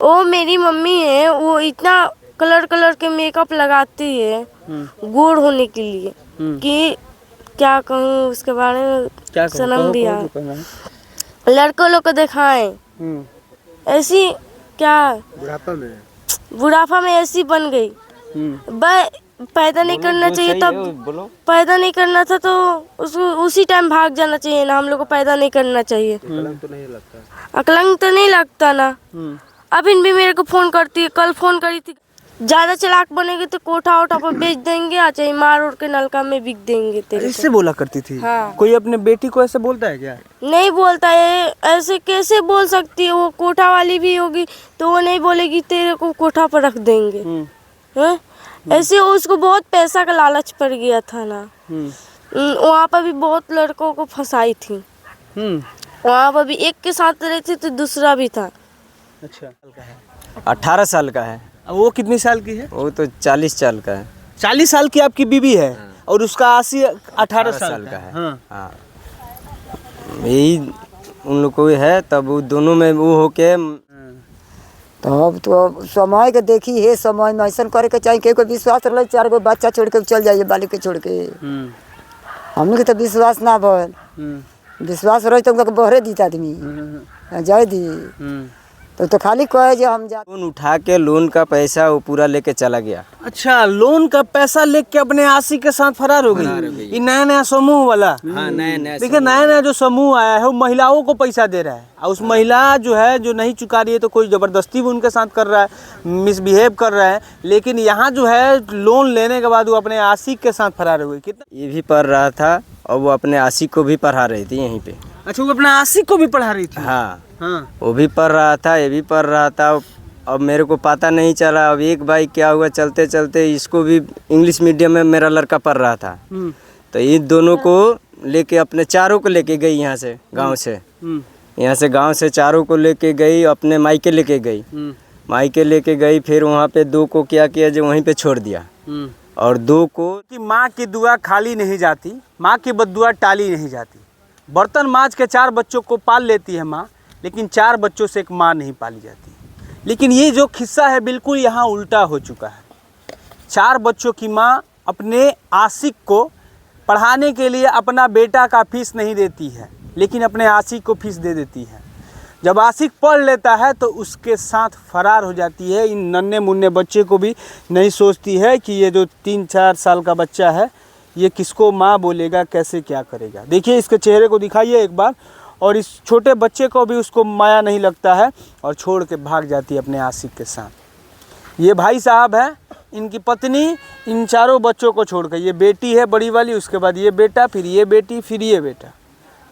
वो मेरी मम्मी है, वो इतना कलर कलर के मेकअप लगाती है गोर होने के लिए कि क्या कहूँ उसके बारे में। क्या सनम दिया लड़कों लोग को दिखाएं ऐसी क्या बुढ़ापा में ऐसी बन गई। पैदा नहीं करना चाहिए तब पैदा नहीं करना था तो उसको उसी टाइम भाग जाना चाहिए ना। हम लोग को पैदा नहीं करना चाहिए। अकलंग तो नहीं लगता ना। अभी भी मेरे को फोन करती है, कल फोन करी थी। ज्यादा चालाक बनेगी तो कोठा ओठा पर बेच देंगे, या चाहे मार उड़ के नलका में बिक देंगे तेरे। इससे बोला करती थी। हाँ। कोई अपने बेटी को ऐसे बोलता है क्या? नहीं बोलता है। ऐसे कैसे बोल सकती है? वो कोठा वाली भी होगी तो वो नहीं बोलेगी तेरे को कोठा पर रख देंगे। हैं? ऐसे उसको बहुत पैसा का लालच पड़ गया था ना। वहाँ पर भी बहुत लड़कों को फंसाई थी। वहाँ पर भी एक के साथ रहती तो दूसरा भी था। अच्छा। 18 साल का है। वो कितनी साल की है? वो तो 40 साल का है। 40 साल की आपकी बीवी है। और उसका 18 साल का है। हाँ। यही उन लोग को है, तब वो दोनों में वो होके तो अब तो समय के देखी है, समय में ऐसा करे के चाहिए कोई विश्वास रहे 4 गो बच्चा छोड़ के चल जाइए बालिक के छोड़ के। हमने के तो विश्वास ना भल। विश्वास रहे तो उनका बहरे दी आदमी जाए दी तो खाली कहे जो हम जा। लोन उठा के लोन का पैसा वो पूरा लेके चला गया। अच्छा, लोन का पैसा लेके अपने आशी के साथ फरार हो गई। ये नया नया समूह वाला। हाँ, नया देखिए नया नया जो समूह आया है वो महिलाओं को पैसा दे रहा है। और उस महिला जो है जो नहीं चुका रही है तो कोई जबरदस्ती भी उनके साथ कर रहा है, मिसबिहेव कर रहा है। लेकिन यहाँ जो है लोन लेने के बाद वो अपने आशिक के साथ फरार हो गई। कितना ये भी पढ़ रहा था और वो अपने आशिक को भी पढ़ा रही थी यहीं पे। अच्छा, वो अपने आशिक को भी पढ़ा रही थी। हाँ, वो भी पढ़ रहा था, ये भी पढ़ रहा था। अब मेरे को पता नहीं चला। अब एक भाई क्या हुआ, चलते चलते इसको भी इंग्लिश मीडियम में मेरा लड़का पढ़ रहा था। तो इन दोनों को लेके अपने चारों को लेके गई यहाँ से गांव से। यहाँ से गांव से चारों को लेके गई, अपने मायके लेके गई। मायके लेके गई, फिर वहाँ पे 2 को क्या किया जो वहीं पे छोड़ दिया। और 2 को कि माँ की दुआ खाली नहीं जाती, माँ की बद्दुआ टाली नहीं जाती। बर्तन माँज के 4 बच्चों को पाल लेती है माँ, लेकिन 4 बच्चों से एक माँ नहीं पाली जाती। लेकिन ये जो किस्सा है बिल्कुल यहाँ उल्टा हो चुका है। 4 बच्चों की माँ अपने आशिक को पढ़ाने के लिए अपना बेटा का फीस नहीं देती है, लेकिन अपने आशिक को फीस दे देती है। जब आशिक पढ़ लेता है तो उसके साथ फरार हो जाती है। इन नन्हे मुन्ने बच्चे को भी नहीं सोचती है कि ये जो 3-4 साल का बच्चा है ये किसको माँ बोलेगा, कैसे क्या करेगा। देखिए इसके चेहरे को दिखाइए एक बार। और इस छोटे बच्चे को भी उसको माया नहीं लगता है और छोड़ के भाग जाती है अपने आशिक के साथ। ये भाई साहब हैं, इनकी पत्नी इन 4 बच्चों को छोड़ कर, ये बेटी है बड़ी वाली, उसके बाद ये बेटा, फिर ये बेटी, फिर ये बेटा,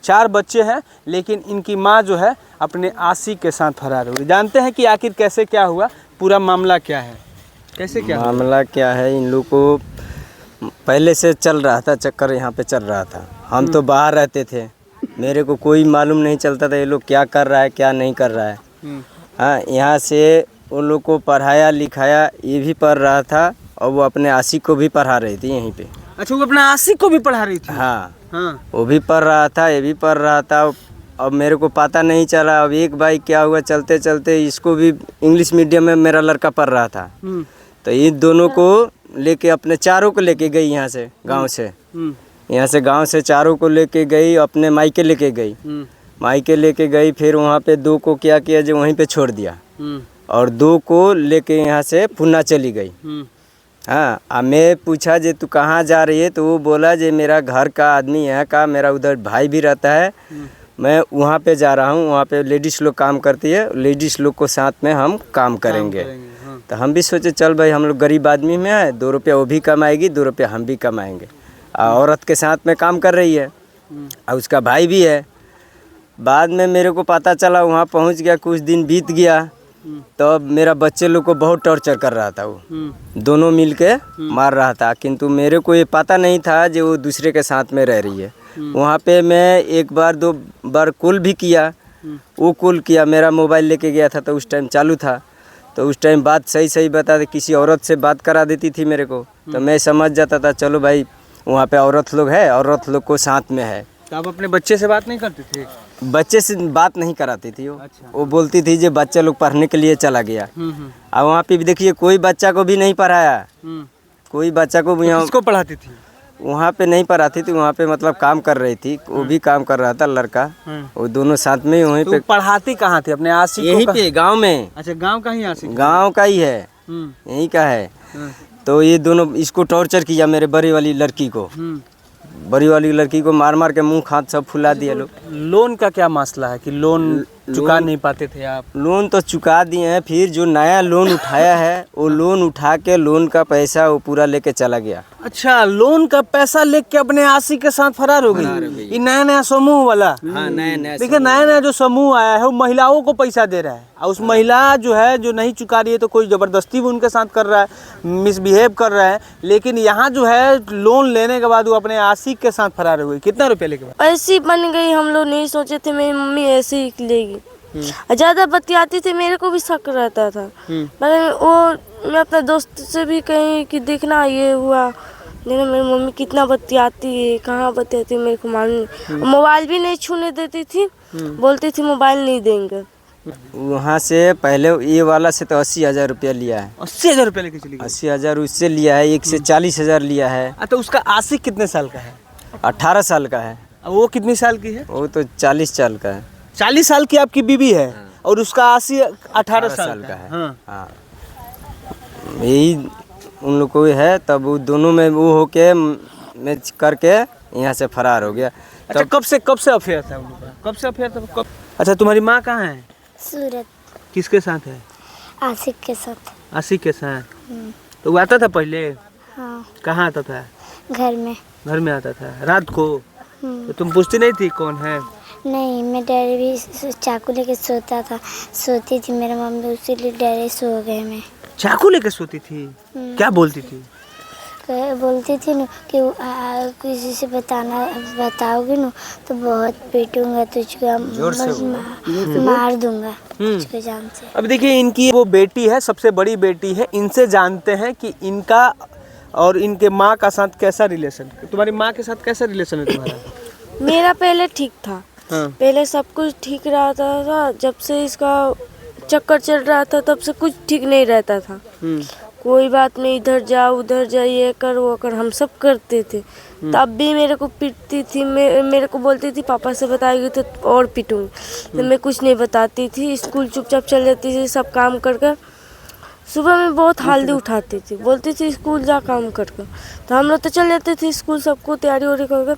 4 बच्चे हैं। लेकिन इनकी माँ जो है अपने आशिक के साथ फरार हो गई। जानते हैं कि आखिर कैसे क्या हुआ, पूरा मामला क्या है, कैसे क्या मामला क्या है। इन लोग को पहले से चल रहा था चक्कर, यहाँ पे चल रहा था। हम तो बाहर रहते थे, मेरे को कोई मालूम नहीं चलता था ये लोग क्या कर रहा है क्या नहीं कर रहा है। हाँ, यहाँ से उन लोग को पढ़ाया लिखाया, ये भी पढ़ रहा था और वो अपने आशिक को भी पढ़ा रही थी यहीं पे। अच्छा, वो अपने आशिक को भी पढ़ा रही थी। हाँ, वो भी पढ़ रहा था, ये भी पढ़ रहा था। अब मेरे को पता नहीं चला। अब एक भाई क्या हुआ, चलते चलते इसको भी इंग्लिश मीडियम में मेरा लड़का पढ़ रहा था। तो इन दोनों को लेके अपने 4 को लेके गई यहाँ से गाँव से। यहाँ से गांव से 4 को लेके गई, अपने मायके लेके गई। मायके लेके गई, फिर वहाँ पे 2 को क्या किया जो वहीं पे छोड़ दिया। और 2 को लेके यहाँ से पुन्ना चली गई। हाँ, अब मैं पूछा जे तू कहाँ जा रही है, तो वो बोला जे मेरा घर का आदमी यहाँ का, मेरा उधर भाई भी रहता है, मैं वहाँ पे जा रहा हूँ। वहाँ पे लेडीज़ लोग काम करती है, लेडीज़ लोग को साथ में हम काम करेंगे। तो हम भी सोचे चल भाई हम लोग गरीब आदमी में है, 2 रुपया वो भी कमाएगी, 2 रुपया हम भी कमाएंगे। औरत के साथ में काम कर रही है और उसका भाई भी है। बाद में मेरे को पता चला, वहाँ पहुँच गया, कुछ दिन बीत गया, तो मेरा बच्चे लोग को बहुत टॉर्चर कर रहा था। वो दोनों मिल के मार रहा था, किंतु मेरे को ये पता नहीं था जो वो दूसरे के साथ में रह रही है। वहाँ पे मैं 1 बार 2 बार कॉल भी किया, वो कॉल किया, मेरा मोबाइल लेके गया था तो उस टाइम चालू था। तो उस टाइम बात सही बता दे, किसी औरत से बात करा देती थी मेरे को, तो मैं समझ जाता था चलो भाई वहाँ पे औरत लोग है, औरत लोग को साथ में है। तो आप अपने बच्चे से बात नहीं करते थे? बच्चे से बात नहीं कराती थी वो। अच्छा। वो बोलती थी जो बच्चा लोग पढ़ने के लिए चला गया। और वहाँ पे भी देखिए कोई बच्चा को भी नहीं पढ़ाया, कोई बच्चा को भी किसको पढ़ाती थी? वहाँ पे नहीं पढ़ाती थी। वहाँ पे मतलब काम कर रही थी, वो भी काम कर रहा था लड़का, वो दोनों साथ में वहीं तो पे। पढ़ाती कहाँ थी? अपने आशिक यहीं को पे गांव में। अच्छा, गांव का ही आशिक? गांव का ही है, यहीं का है। तो ये दोनों इसको टॉर्चर किया, मेरे बड़ी वाली लड़की को। बड़ी वाली लड़की को मार मार के मुंह हाथ सब फुला दिया लोग। लोन का क्या मसला है कि लोन चुका नहीं पाते थे आप? लोन तो चुका दिए हैं, फिर जो नया लोन उठाया है वो लोन उठा के लोन का पैसा वो पूरा लेके चला गया। अच्छा, लोन का पैसा लेके अपने आशिक के साथ फरार हो गई। ये नया नया समूह वाला। हाँ, नया देखिए, नया नया जो समूह आया है वो महिलाओं को पैसा दे रहा है, और उस महिला जो है जो नहीं चुका रही है तो कोई जबरदस्ती भी उनके साथ कर रहा है, मिसबिहेव कर रहा है। लेकिन यहाँ जो है लोन लेने के बाद वो अपने आशिक के साथ फरार हो गई। कितना रुपया लेके? ऐसी बन गई, हम लोग नहीं सोचे थे मेरी मम्मी ऐसे ही निकलेगी। ज्यादा बतियाती थी, मेरे को भी शक रहता था। मगर वो मैं अपने दोस्त से भी कहीं कि देखना ये हुआ, लेकिन मेरी मम्मी कितना बतियाती है, कहाँ बतियाती है मेरे को मालूम नहीं। मोबाइल भी नहीं छूने देती थी, बोलती थी मोबाइल नहीं देंगे। वहाँ से पहले ये वाला से तो 80,000 रुपया लिया है। 80,000 रुपया लेके चली गई? 80,000 उससे लिया है, एक से 40,000 लिया है। तो उसका आशिक कितने साल का है? 18 साल का है। वो कितनी साल की है? वो तो 40 साल का है। 40 साल की आपकी बीवी है, और उसका आशिक 18 साल का है। हाँ, यही उन लोग को है। तब वो दोनों में वो होके मैच करके यहाँ से फरार हो गया। अच्छा, कब से अफेयर था उन लोगों का? कब से अफेयर था? कब? अच्छा, तुम्हारी माँ कहाँ है? सूरत। किसके साथ है? आशिक के साथ। आशिक के साथ? तो वो आता था पहले? हाँ, कहाँ आता था? घर में। घर में आता था रात को? तो तुम पूछती नहीं थी कौन है? नहीं, मैं डैडी भी चाकू लेके सोता था, सोती थी मेरा मम्मी, उसी लिए डैडी सो गए। मैं चाकू लेके सोती थी? क्या बोलती थी? बोलती थी न कि किसी से बताओगी न तो बहुत पीटूंगा तुझको, मार दूंगा तुझको जान से। अब देखिए, इनकी वो बेटी है, सबसे बड़ी बेटी है। इनसे जानते हैं कि इनका और इनके माँ का साथ कैसा रिलेशन। तुम्हारी माँ के साथ कैसा रिलेशन है तुम्हारा? मेरा पहले ठीक था। हाँ। पहले सब कुछ ठीक रहता था। जब से इसका चक्कर चल रहा था तब से कुछ ठीक नहीं रहता था। कोई बात नहीं, इधर जा उधर जा, ये कर वो कर, हम सब करते थे। तब भी मेरे को पीटती थी, मेरे को बोलती थी पापा से बताएगी तो और पीटूंगी। तो मैं कुछ नहीं बताती थी, स्कूल चुपचाप चल जाती थी सब काम कर कर। सुबह में बहुत हल्दी उठाती थी, बोलती थी स्कूल जा काम कर कर। तो हम लोग तो चल जाते थे स्कूल, सबको तैयारी वारी कर कर।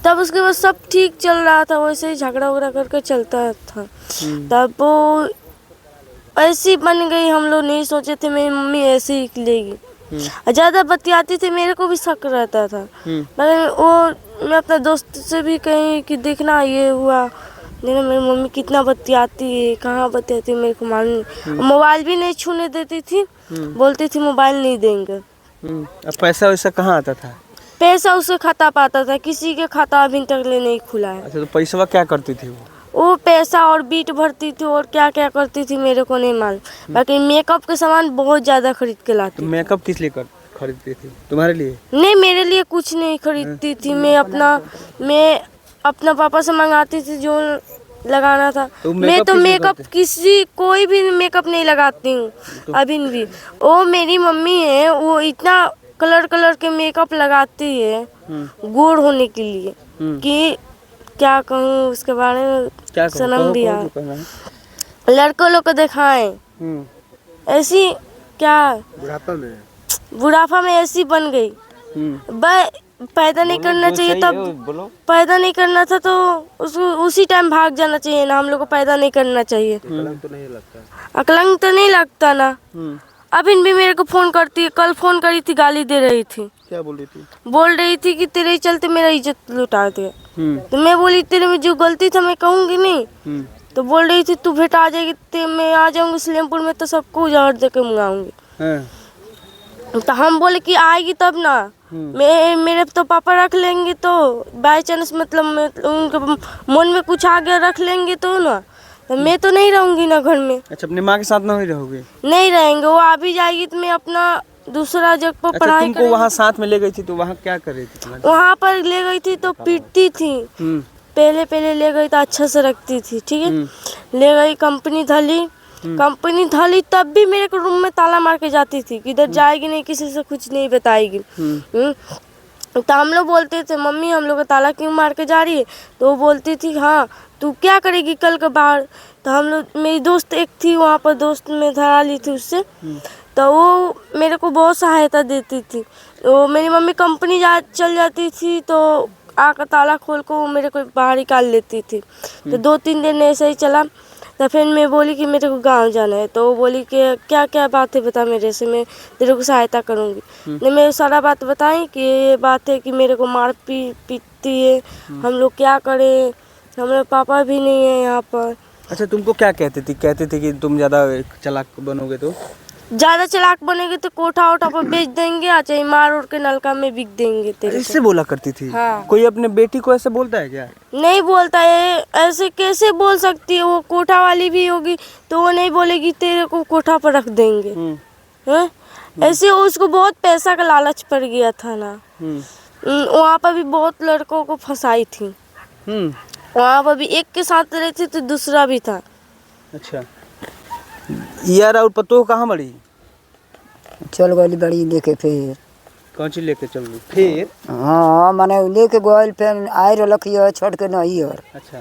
तब उसके बाद सब ठीक चल रहा था, वैसे ही झगड़ा वगड़ा करके चलता था। तब वो ऐसी बन गई, हम लोग नहीं सोचे थे मेरी मम्मी ऐसे ही निकलेगी। ज्यादा बतियाती थी, मेरे को भी शक रहता था। मगर वो मैं अपने दोस्त से भी कहीं कि देखना ये हुआ, लेकिन मेरी मम्मी कितना बतियाती है, कहाँ बतियाती है मेरे को मालूम नहीं। मोबाइल भी नहीं छूने देती थी, बोलती थी मोबाइल नहीं देंगे। अब पैसा वैसा कहाँ आता था? पैसा उसे खाता पाता था, किसी के खाता अभी तक ले नहीं खुला है। अच्छा, तो पैसा क्या करती थी वो पैसा और बीट भरती थी और क्या क्या करती थी मेरे को नहीं मालूम। बाकी मेकअप के सामान बहुत ज्यादा खरीद के लाती। तो मेकअप किस लिए खरीदती थी? तुम्हारे लिए? नहीं, मेरे लिए कुछ नहीं खरीदती थी। मैं अपना पापा से मंगाती थी जो लगाना था। मैं तो मेकअप कोई भी मेकअप नहीं लगाती हूँ अभी भी। वो मेरी मम्मी है, वो इतना कलर के मेकअप लगाती है गोर होने के लिए कि क्या कहूँ उसके बारे में। सनम भी आ लड़कों लोग को दिखाएं ऐसी, क्या बुढ़ापा में ऐसी बन गई। पैदा नहीं करना चाहिए, तब पैदा नहीं करना था तो उसको उसी टाइम भाग जाना चाहिए ना। हम लोग को पैदा नहीं करना चाहिए। अकलंग तो नहीं लगता ना। अभी भी मेरे को फोन करती है, कल फोन करी थी, गाली दे रही थी। क्या बोल रही थी? बोल रही थी कि तेरे चलते मेरा इज्जत लुटा दे। तो मैं बोली तेरे में जो गलती था मैं कहूँगी नहीं। तो बोल रही थी तू भेटा आ जाएगी, मैं आ जाऊंगी सलेमपुर में तो सबको जहर दे के मंगाऊंगी। तो हम बोले कि आएगी तब ना, मेरे तो पापा रख लेंगे, तो बाई चांस मतलब उनके मन में कुछ आ गया रख लेंगे तो ना, तो मैं तो नहीं रहूंगी ना घर में। अच्छा, अपनी माँ के साथ नहीं रहोगे? नहीं रहेंगे, वो आ भी जाएगी तो मैं अपना दूसरा जगह पर पढ़ाई तुमको वहाँ साथ में ले गई थी तो वहाँ क्या कर रही थी? वहाँ पर ले गई थी तो पीटती थी। पहले पहले ले गई तो अच्छा से रखती थी, ठीक है। ले गई कंपनी धली तब भी मेरे को रूम में ताला मार के जाती थी कि इधर जाएगी नहीं, किसी से कुछ नहीं बताएगी। तो हम लोग बोलते थे मम्मी हम लोग का ताला क्यों मार के जा रही है, तो वो बोलती थी हाँ तू क्या करेगी कल के बाहर। तो हम लोग, मेरी दोस्त एक थी वहाँ पर, दोस्त में धरा ली थी उससे, तो वो मेरे को बहुत सहायता देती थी। तो मेरी मम्मी कंपनी चल जाती थी तो आकर ताला खोल को मेरे को बाहर निकाल लेती थी। तो 2-3 दिन ऐसे ही चला। तो फिर मैं बोली कि मेरे को गांव जाना है, तो वो बोली कि क्या क्या बात है बता मेरे से, मैं तेरे को सहायता करूँगी। ने मैं सारा बात बताई कि ये बात है कि मेरे को मार पीटती है, हम लोग क्या करें, हमारे पापा भी नहीं है यहाँ पर। अच्छा तुमको क्या कहती थी? कहती थी कि तुम ज़्यादा चालाक बनोगे तो ज़्यादा चालाक बनेगी तो कोठा वोठा पर बेच देंगे, या चाहे मार उड़ के नलका में बिक देंगे तेरे को। इससे बोला करती थी? हाँ। कोई अपने बेटी को ऐसे बोलता है क्या? नहीं बोलता है, ऐसे कैसे बोल सकती है, वो कोठा वाली भी होगी तो वो नहीं बोलेगी तेरे को कोठा पर रख देंगे, हैं? ऐसे उसको बहुत पैसा का लालच पड़ गया था ना। वहाँ पर भी बहुत लड़कों को फंसाई थी। वहाँ पर भी एक के साथ रहती तो दूसरा भी था। अच्छा यार, और पतो कहाँ बड़ी? चल गई बड़ी लेके फिर। कौन सी लेके चल गई फिर? हाँ माने लेके गई फिर आई रख छोड़ के नैयर। अच्छा।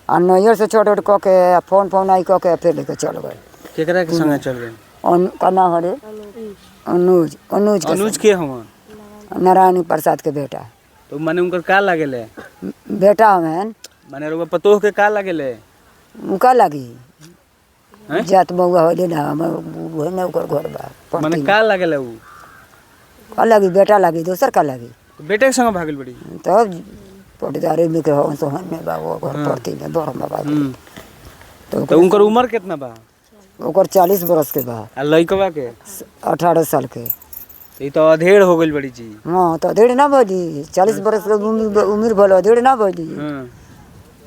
और नैयर से छोट उठ कऽ के फोन आई कऽ के फिर लेके चल गए। केकरा के संगे चल गए? का नाम हरे अनुज के हम नारायण प्रसाद के बेटा। तो माने उनकर का लागेले? बेटा हमें माने रुआ पतो के का लागेले? उनका लगी जात बउआ होले ना हमर ने ओकर घर बा। माने का लागेले उ? का लगी बेटा लगी दोसर का लगी। तो बेटे के संग भागल बड़ी? तब पटदारी में के हो सोहन में बा वो घर पड़ती में बड़ बाबा। तो उनकर उम्र कितना बा? ओकर 40 बरस के बा। आ लइकवा के 18 साल के। ई तो अधेड़ हो गइल बड़ी जी। हाँ तो अधेड़ ना बोली 40 बरस के उम्र भल अधेड़ ना बोली।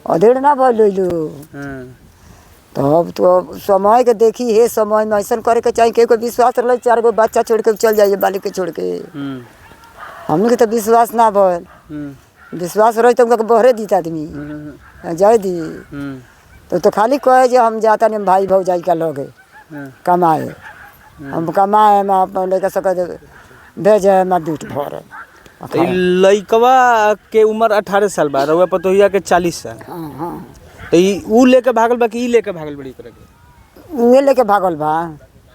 अधेड़ ना बोलू। तब तो समय के देखी है, समय में ऐसा करे के चाहिए को विश्वास रहे 4 गो बच्चा छोड़ के चल जाइए बालिक के छोड़ के। हमने के तो विश्वास ना भल। विश्वास रहे तो उनका बहरे दी आदमी जाए दी। तो खाली कहे जो हम जाता नहीं भाई भौजाई का लोग कमाए, हम कमाए हम अपन लेकर सके भेजे मैं दूध भर। लइकवा के उम्र 18 साल बा, रउआ पतोहिया के 40 साल। तो ऊ लेके भागल बा कि ई लेके भागल बड़ी करे के? उहे लेके भागल बा।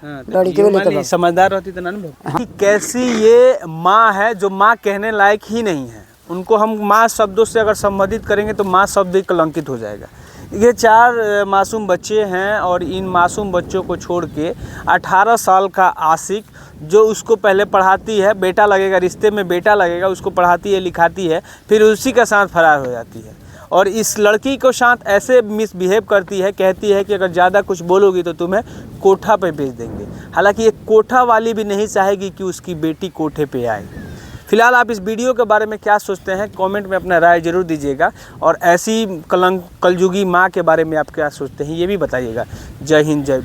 लड़ी के लेके समझदार रहती तो ना कि कैसी ये माँ है जो माँ कहने लायक ही नहीं है। उनको हम माँ शब्दों से अगर संबोधित करेंगे तो माँ शब्द ही कलंकित हो जाएगा। ये 4 मासूम बच्चे हैं और इन मासूम बच्चों को छोड़ के 18 साल का आशिक जो उसको पहले पढ़ाती है, बेटा लगेगा, रिश्ते में बेटा लगेगा, उसको पढ़ाती है लिखाती है, फिर उसी के साथ फरार हो जाती है। और इस लड़की को साथ ऐसे मिसबिहेव करती है, कहती है कि अगर ज़्यादा कुछ बोलोगी तो तुम्हें कोठा पे भेज देंगे। हालांकि एक कोठा वाली भी नहीं चाहेगी कि उसकी बेटी कोठे पे आए। फिलहाल आप इस वीडियो के बारे में क्या सोचते हैं कमेंट में अपना राय जरूर दीजिएगा, और ऐसी कलयुगी माँ के बारे में आप क्या सोचते हैं ये भी बताइएगा। जय हिंद जय